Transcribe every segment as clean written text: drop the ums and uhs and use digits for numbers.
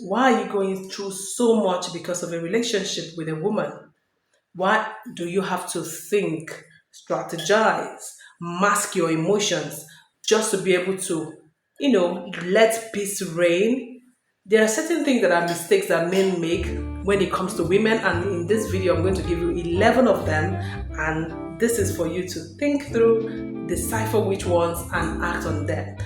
Why are you going through so much because of a relationship with a woman? Why do you have to think, strategize, mask your emotions just to be able to, let peace reign? There are certain things that are mistakes that men make when it comes to women, and in this video, I'm going to give you 11 of them, and this is for you to think through, decipher which ones, and act on them.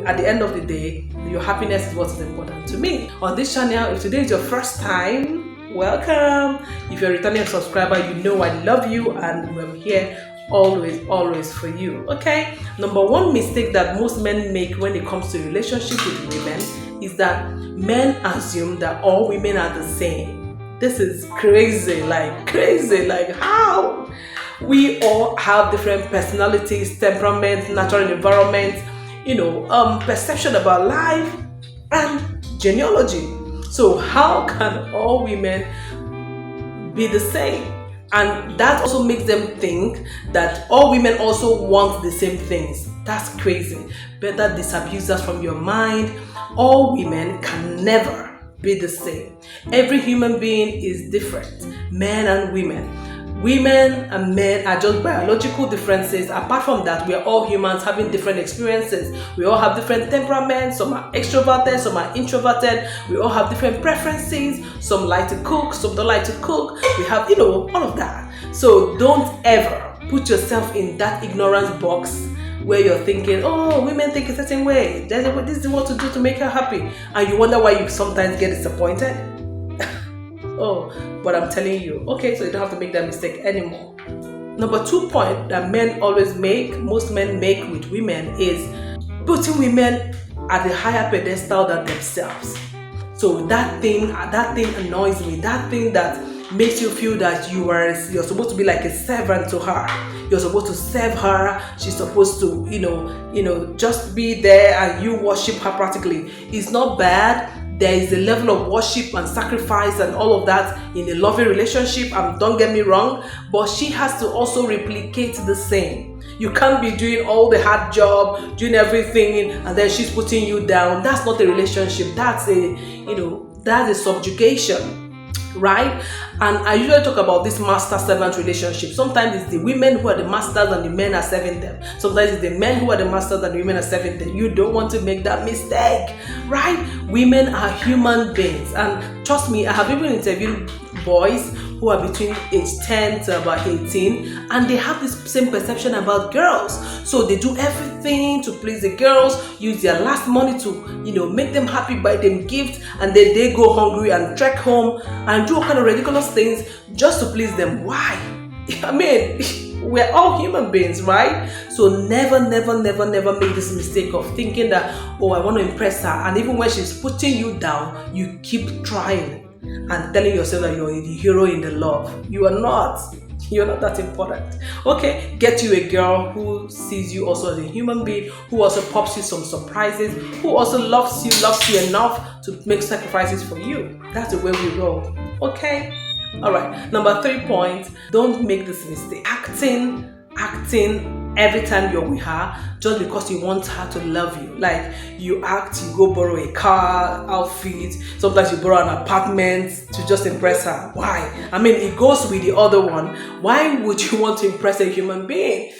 At the end of the day, your happiness is what is important to me. On this channel, if today is your first time, welcome. If you're a returning subscriber, you know I love you and I'm here always for you. Okay, number one mistake that most men make when it comes to relationship with women is that men assume that all women are the same. This is crazy, like how we all have different personalities, temperament, natural environment, perception about life and genealogy. So how can all women be the same? And that also makes them think that all women also want the same things. That's crazy. Better disabuse us from your mind. All women can never be the same. Every human being is different, men and women. Women and men are just biological differences. Apart from that, we are all humans having different experiences. We all have different temperaments. Some are extroverted, some are introverted. We all have different preferences. Some like to cook, some don't like to cook. We have, all of that. So don't ever put yourself in that ignorance box where you're thinking, oh, women think a certain way. This is what to do to make her happy. And you wonder why you sometimes get disappointed. Oh, but I'm telling you, okay, so you don't have to make that mistake anymore. Number 2 point that most men make with women is putting women at a higher pedestal than themselves. So that thing annoys me. That thing that makes you feel that you're supposed to be like a servant to her. You're supposed to serve her. She's supposed to, just be there and you worship her practically. It's not bad. There is a level of worship and sacrifice and all of that in a loving relationship, and don't get me wrong, but she has to also replicate the same. You can't be doing all the hard job, doing everything, and then she's putting you down. That's not a relationship. That's a subjugation. Right? And I usually talk about this master-servant relationship. Sometimes it's the women who are the masters and the men are serving them. Sometimes it's the men who are the masters and the women are serving them. You don't want to make that mistake, right? Women are human beings, and trust me, I have even interviewed boys who are between age 10 to about 18, and they have this same perception about girls. So they do everything to please the girls, use their last money to, make them happy, buy them gifts, and then they go hungry and trek home and do all kind of ridiculous things just to please them. Why? I mean, we're all human beings, right? So never make this mistake of thinking that, oh, I want to impress her. And even when she's putting you down, you keep trying and telling yourself that you're the hero in the love. You are not. You're not that important. Okay, get you a girl who sees you also as a human being, who also pops you some surprises, who also loves you enough to make sacrifices for you. That's the way we roll. Okay? Alright, number 3 point, don't make this mistake. Acting every time you're with her just because you want her to love you. Like you go borrow a car, outfit, sometimes you borrow an apartment to just impress her. Why? I mean, it goes with the other one. Why would you want to impress a human being?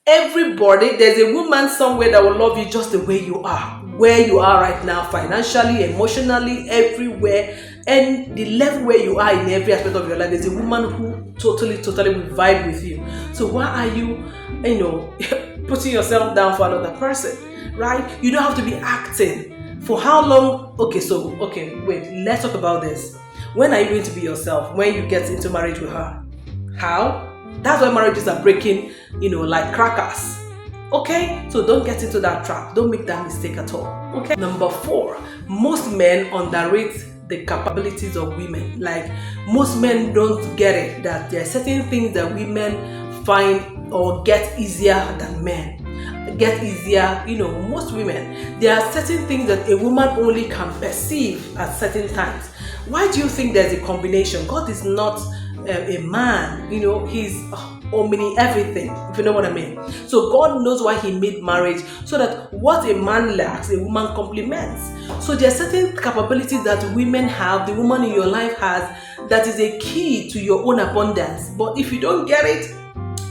There's a woman somewhere that will love you just the way you are, where you are right now, financially, emotionally, everywhere, and the level where you are in every aspect of your life. There's a woman who totally will vibe with you. So why are you, putting yourself down for another person, right? You don't have to be acting. For how long? Wait, let's talk about this. When are you going to be yourself? When you get into marriage with her? How? That's why marriages are breaking, like crackers. Okay? So don't get into that trap. Don't make that mistake at all. Okay? Number 4, most men underrate the capabilities of women. Like most men don't get it that there are certain things that women find or get easier than men. Most women, there are certain things that a woman only can perceive at certain times. Why do you think there's a combination? God is not a man, omni everything, if you know what I mean. So God knows why He made marriage, so that what a man lacks, a woman complements. So there are certain capabilities that women have, the woman in your life has, that is a key to your own abundance. But if you don't get it,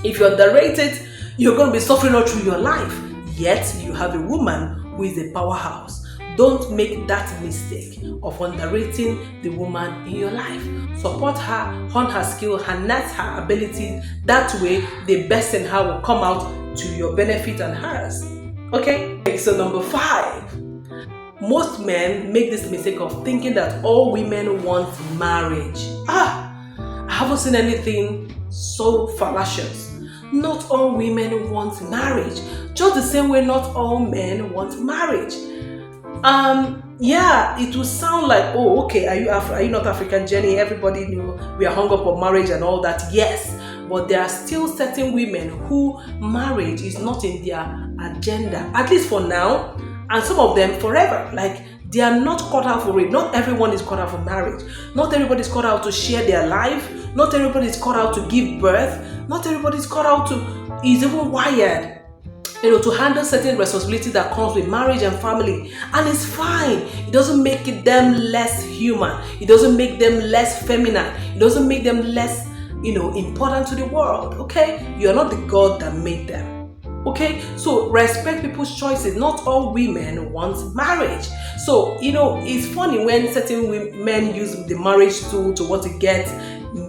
if you underrate it, you're going to be suffering all through your life. Yet you have a woman who is a powerhouse. Don't make that mistake of underrating the woman in your life. Support her, hone her skill, harness her abilities. That way, the best in her will come out to your benefit and hers. Okay? So number 5. Most men make this mistake of thinking that all women want marriage. I haven't seen anything so fallacious. Not all women want marriage. Just the same way not all men want marriage. Yeah, it will sound like, oh, okay, are you not African, Jenny? Everybody knew we are hung up on marriage and all that. Yes, but there are still certain women who marriage is not in their agenda, at least for now, and some of them forever. Like, they are not cut out for it. Not everyone is cut out for marriage. Not everybody is cut out to share their life. Not everybody is cut out to give birth. Not everybody is cut out is even wired, to handle certain responsibility that comes with marriage and family. And it's fine. It doesn't make them less human. It doesn't make them less feminine. It doesn't make them less, important to the world. Okay? You are not the God that made them. Okay? So respect people's choices. Not all women want marriage. So, it's funny when certain men use the marriage tool to want to get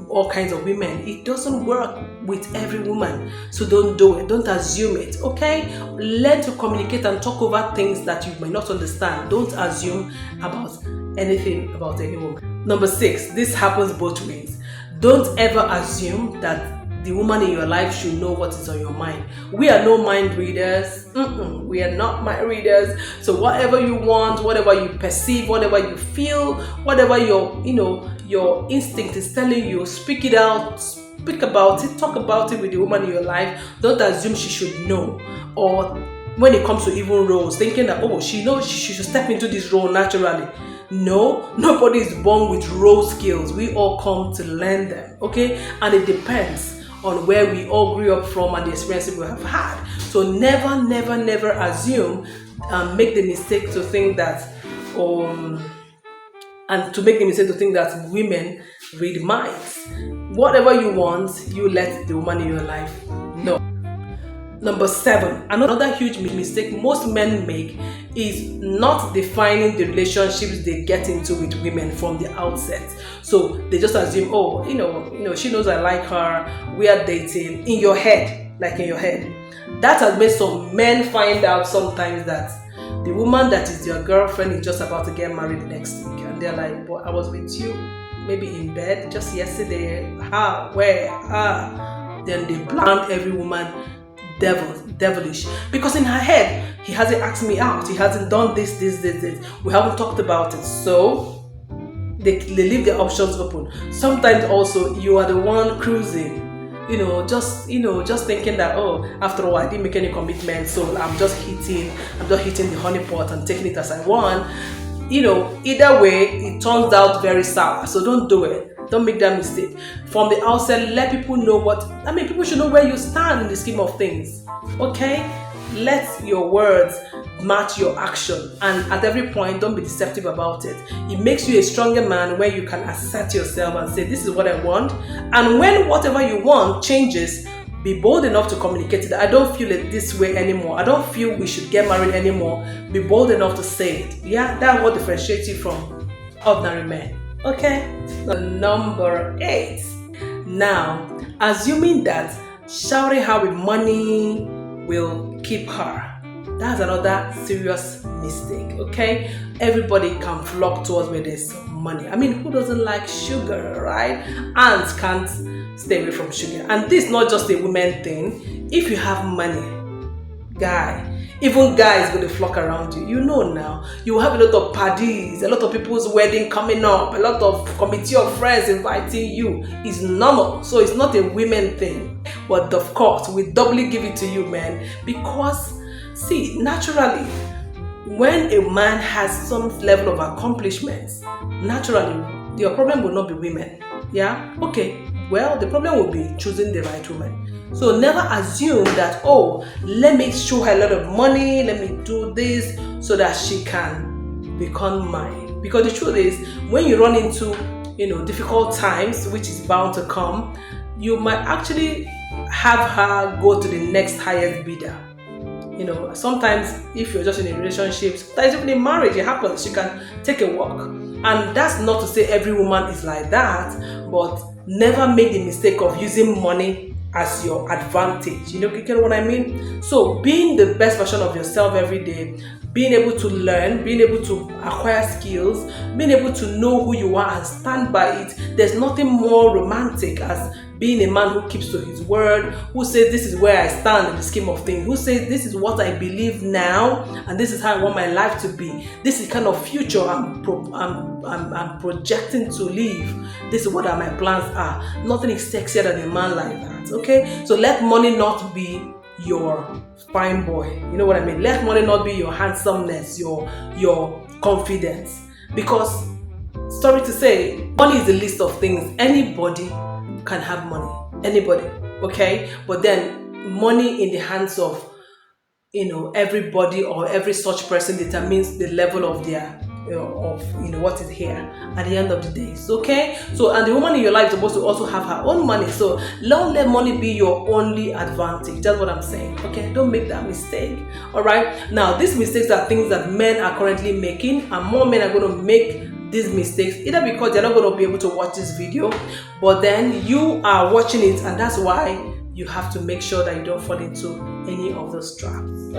all kinds of women. It doesn't work with every woman. So don't do it. Don't assume it. Okay? Learn to communicate and talk over things that you may not understand. Don't assume about anything about any woman. Number 6, this happens both ways. Don't ever assume that the woman in your life should know what is on your mind. We are no mind readers. We are not mind readers. So whatever you want, whatever you perceive, whatever you feel, whatever your instinct is telling you, speak it out, speak about it, talk about it with the woman in your life. Don't assume she should know. Or when it comes to even roles, thinking that, she knows she should step into this role naturally. No, nobody is born with role skills. We all come to learn them. Okay? And it depends on where we all grew up from and the experiences we have had. So never, never, never assume and make the mistake to think that women read minds. Whatever you want, you let the woman in your life know. Number 7, another huge mistake most men make is not defining the relationships they get into with women from the outset. So they just assume, she knows I like her, we are dating, in your head. That has made some men find out sometimes that the woman that is your girlfriend is just about to get married next week. And they're like, but I was with you maybe in bed just yesterday. How? Where? Then they brand every woman devilish, because in her head he hasn't asked me out, he hasn't done this, we haven't talked about it. So they leave their options open. Sometimes also you are the one cruising, just thinking that, after all, I didn't make any commitment, so I'm just hitting the honey pot and taking it as I want. Either way it turns out very sour. So don't do it. Don't make that mistake. From the outset, let people know people should know where you stand in the scheme of things. Okay? Let your words match your action. And at every point, don't be deceptive about it. It makes you a stronger man when you can assert yourself and say, this is what I want. And when whatever you want changes, be bold enough to communicate it. I don't feel it this way anymore. I don't feel we should get married anymore. Be bold enough to say it. Yeah, that's what differentiates you from ordinary men. Okay? So number 8. Now, assuming that showering her with money will keep her. That's another serious mistake. Okay? Everybody can flock towards where there's money. Who doesn't like sugar, right? Ants can't stay away from sugar. And this is not just a women thing. If you have money, even guys going to flock around you. Now, you have a lot of parties, a lot of people's wedding coming up, a lot of committee of friends inviting you. It's normal. So it's not a women thing. But of course, we doubly give it to you, men, because naturally, when a man has some level of accomplishments, naturally, your problem will not be women. Yeah? Okay. Well, the problem will be choosing the right woman. So never assume that, oh, let me show her a lot of money, let me do this so that she can become mine. Because the truth is, when you run into difficult times, which is bound to come, you might actually have her go to the next highest bidder. Sometimes if you're just in a relationship, sometimes even in marriage, it happens. You can take a walk. And that's not to say every woman is like that, but never make the mistake of using money as your advantage. You get what I mean? So being the best version of yourself every day, being able to learn, being able to acquire skills, being able to know who you are and stand by it. There's nothing more romantic as being a man who keeps to his word, who says this is where I stand in the scheme of things, who says this is what I believe now and this is how I want my life to be. This is the kind of future I'm projecting to live. This is what my plans are. Nothing is sexier than a man like that. Okay? So let money not be your fine boy. You know what I mean? Let money not be your handsomeness, your confidence. Because, sorry to say, money is the list of things. Anybody can have money. Anybody. Okay? But then money in the hands of everybody or every such person determines the level of their what is here at the end of the day. Okay? So, and the woman in your life is supposed to also have her own money. So don't let money be your only advantage. That's what I'm saying. Okay? Don't make that mistake. Alright? Now, these mistakes are things that men are currently making, and more men are going to make these mistakes, either because they're not going to be able to watch this video, but then you are watching it, and that's why you have to make sure that you don't fall into any of those traps.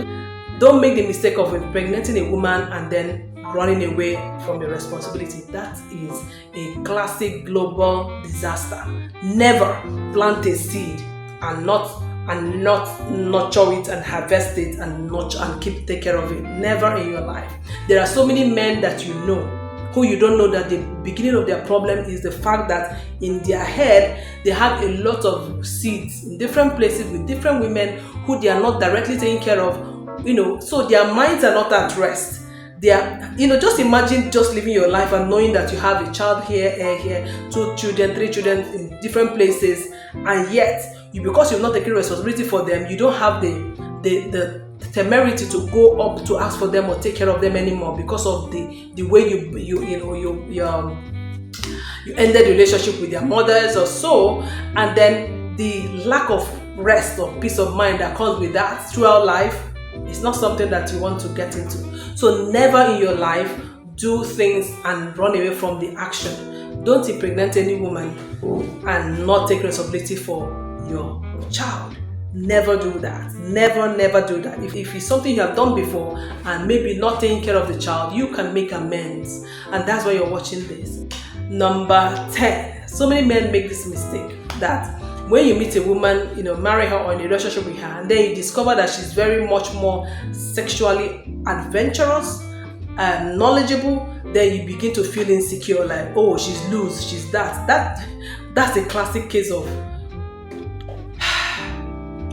Don't make the mistake of impregnating a woman and then running away from your responsibility. That is a classic global disaster. Never plant a seed and not nurture it and harvest it and take care of it. Never in your life. There are so many men that you know who you don't know that the beginning of their problem is the fact that in their head they have a lot of seeds in different places with different women who they are not directly taking care of, so their minds are not at rest. They are, just imagine just living your life and knowing that you have a child here, 2 children, 3 children in different places, and yet because you're not taking responsibility for them, you don't have the temerity to go up to ask for them or take care of them anymore because of the way you ended the relationship with their mothers or so, and then the lack of rest or peace of mind that comes with that throughout life is not something that you want to get into. So never in your life do things and run away from the action. Don't impregnate any woman and not take responsibility for your child. Never do that. Never do that. If it's something you have done before and maybe not taking care of the child, you can make amends. And that's why you're watching this. Number 10. So many men make this mistake that when you meet a woman, marry her or in a relationship with her, and then you discover that she's very much more sexually adventurous, knowledgeable, then you begin to feel insecure, like, oh, she's loose, she's that. That's a classic case of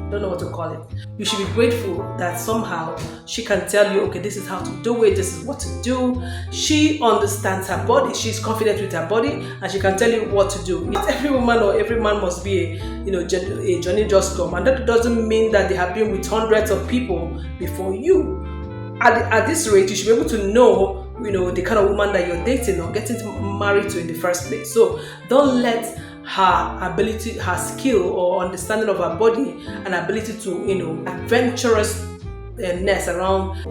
don't know what to call it. You should be grateful that somehow she can tell you, okay, this is how to do it, this is what to do. She understands her body, she's confident with her body, and she can tell you what to do. Not every woman or every man must be a Johnny Just Come, and that doesn't mean that they have been with hundreds of people before you. At this rate, you should be able to know the kind of woman that you're dating or getting married to in the first place. So don't let her ability, her skill or understanding of her body and ability to, adventurousness around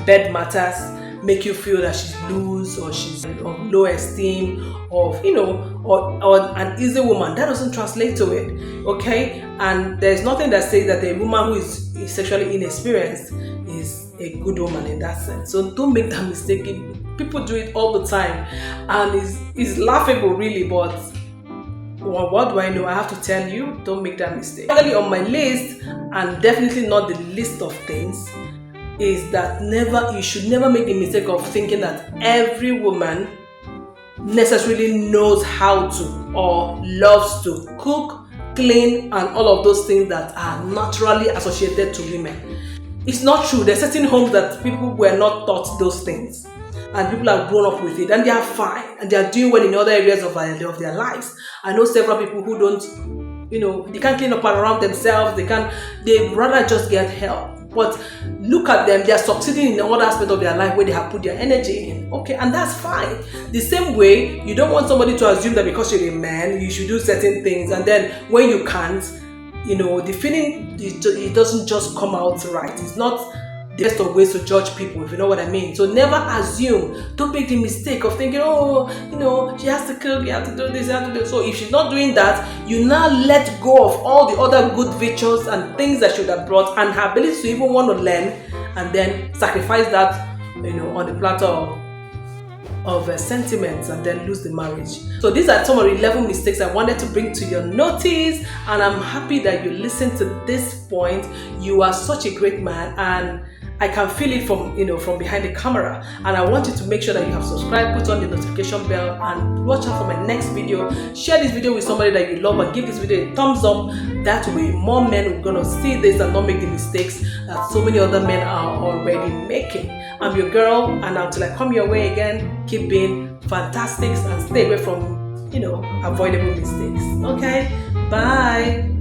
bed matters make you feel that she's loose or she's of low esteem or an easy woman. That doesn't translate to it, okay? And there's nothing that says that a woman who is sexually inexperienced is a good woman in that sense. So don't make that mistake. People do it all the time, and it's laughable really, but what do I know? I have to tell you, don't make that mistake. Finally, on my list, and definitely not the list of things, is that you should never make the mistake of thinking that every woman necessarily knows how to or loves to cook, clean, and all of those things that are naturally associated to women. It's not true. There are certain homes that people were not taught those things, and people have grown up with it, and they are fine, and they are doing well in other areas of their lives. I know several people who don't they can't clean up around themselves. They rather just get help. But look at them, they are succeeding in all aspects of their life where they have put their energy in. Okay, and that's fine. The same way, you don't want somebody to assume that because you're a man, you should do certain things, and then when you can't, the feeling, it doesn't just come out right. It's not the best of ways to judge people, if you know what I mean. So never assume. Don't make the mistake of thinking, she has to cook, you have to do this, you have to do. So if she's not doing that, you now let go of all the other good virtues and things that should have brought, and her ability to even want to learn, and then sacrifice that, on the platter of sentiments, and then lose the marriage. So these are some of the 11 mistakes I wanted to bring to your notice, and I'm happy that you listened to this point. You are such a great man, and I can feel it from behind the camera. And I want you to make sure that you have subscribed, put on the notification bell, and watch out for my next video. Share this video with somebody that you love, and give this video a thumbs up. That way more men are gonna see this and not make the mistakes that so many other men are already making. I'm your girl, and until I come your way again, keep being fantastic and stay away from avoidable mistakes. Okay, bye.